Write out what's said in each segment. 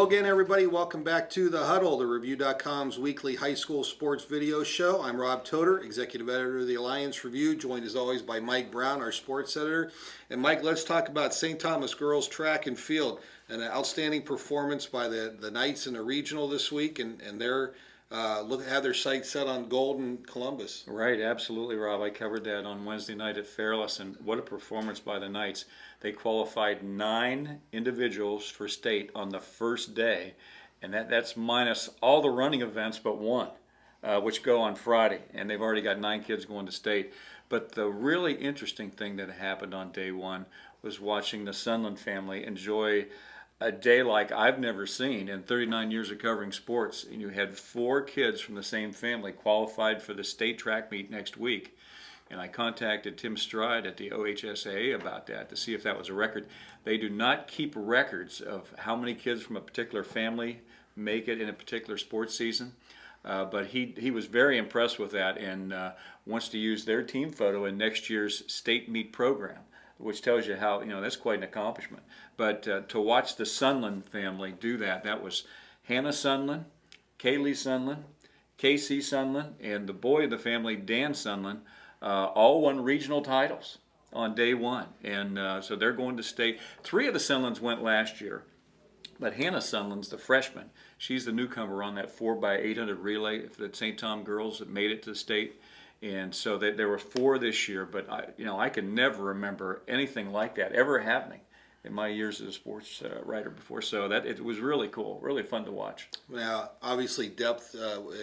Hello again, everybody. Welcome back to the Huddle, the Review.com's weekly high school sports video show. I'm Rob Toter, executive editor of the Alliance Review, joined as always by Mike Brown, our sports editor. And Mike, let's talk about St. Thomas girls track and field. An outstanding performance by the Knights in the regional this week, and they're have their sights set on gold in Columbus. Right, absolutely, Rob. I covered that on Wednesday night at Fairless, and what a performance by the Knights. They qualified 9 individuals for state on the first day, and that's minus all the running events but one, which go on Friday, and they've already got 9 kids going to state. But the really interesting thing that happened on day one was watching the Sunland family enjoy a day like I've never seen in 39 years of covering sports. And you had 4 kids from the same family qualified for the state track meet next week. And I contacted Tim Stride at the OHSAA about that to see if that was a record. They do not keep records of how many kids from a particular family make it in a particular sports season. But he was very impressed with that and wants to use their team photo in next year's state meet program, which tells you how, that's quite an accomplishment. But to watch the Sunland family do that, that was Hannah Sunland, Kaylee Sunland, Casey Sunland, and the boy of the family, Dan Sunland, all won regional titles on day one. And so they're going to state. 3 of the Sunlands went last year, but Hannah Sunland's the freshman. She's the newcomer on that 4x800 relay for the St. Tom girls that made it to the state. And so there were 4 this year, but I can never remember anything like that ever happening in my years as a sports writer before. So it was really cool, really fun to watch. Now, obviously, depth,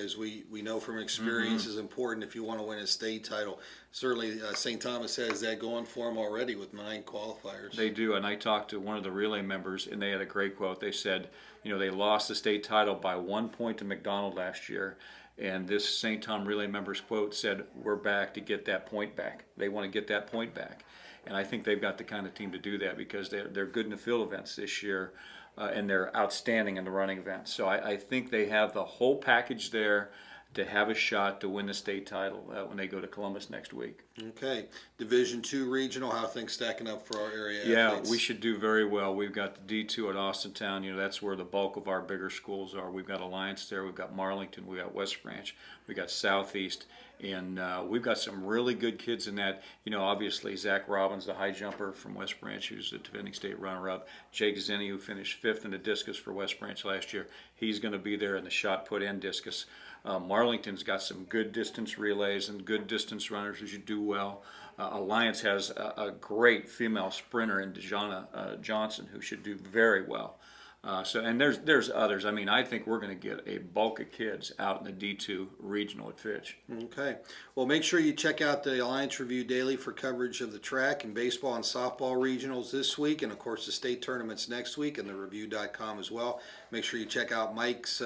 as we know from experience, is important if you want to win a state title. Certainly, St. Thomas has that going for them already with 9 qualifiers. They do, and I talked to one of the relay members, and they had a great quote. They said, they lost the state title by 1 point to McDonald last year. And this St. Tom relay member's quote said, "We're back to get that point back." They want to get that point back. And I think they've got the kind of team to do that because they're good in the field events this year, and they're outstanding in the running events. So I think they have the whole package there to have a shot to win the state title when they go to Columbus next week. Okay. Division II regional, how are things stacking up for our area athletes? We should do very well. We've got the D2 at Austintown. That's where the bulk of our bigger schools are. We've got Alliance there. We've got Marlington. We've got West Branch. We've got Southeast. And we've got some really good kids in that. Obviously, Zach Robbins, the high jumper from West Branch, who's the defending state runner-up. Jake Zinni, who finished 5th in the discus for West Branch last year. He's going to be there in the shot put and discus. Marlington's got some good distance relays and good distance runners who should do well. Alliance has a great female sprinter in Dejana Johnson who should do very well. And there's others. I think we're going to get a bulk of kids out in the D2 regional at Fitch. Okay. Well, make sure you check out the Alliance Review Daily for coverage of the track and baseball and softball regionals this week, and of course the state tournaments next week, and the Review.com as well. Make sure you check out Mike's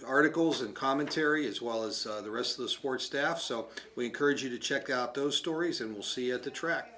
articles and commentary as well as the rest of the sports staff. So we encourage you to check out those stories, and we'll see you at the track.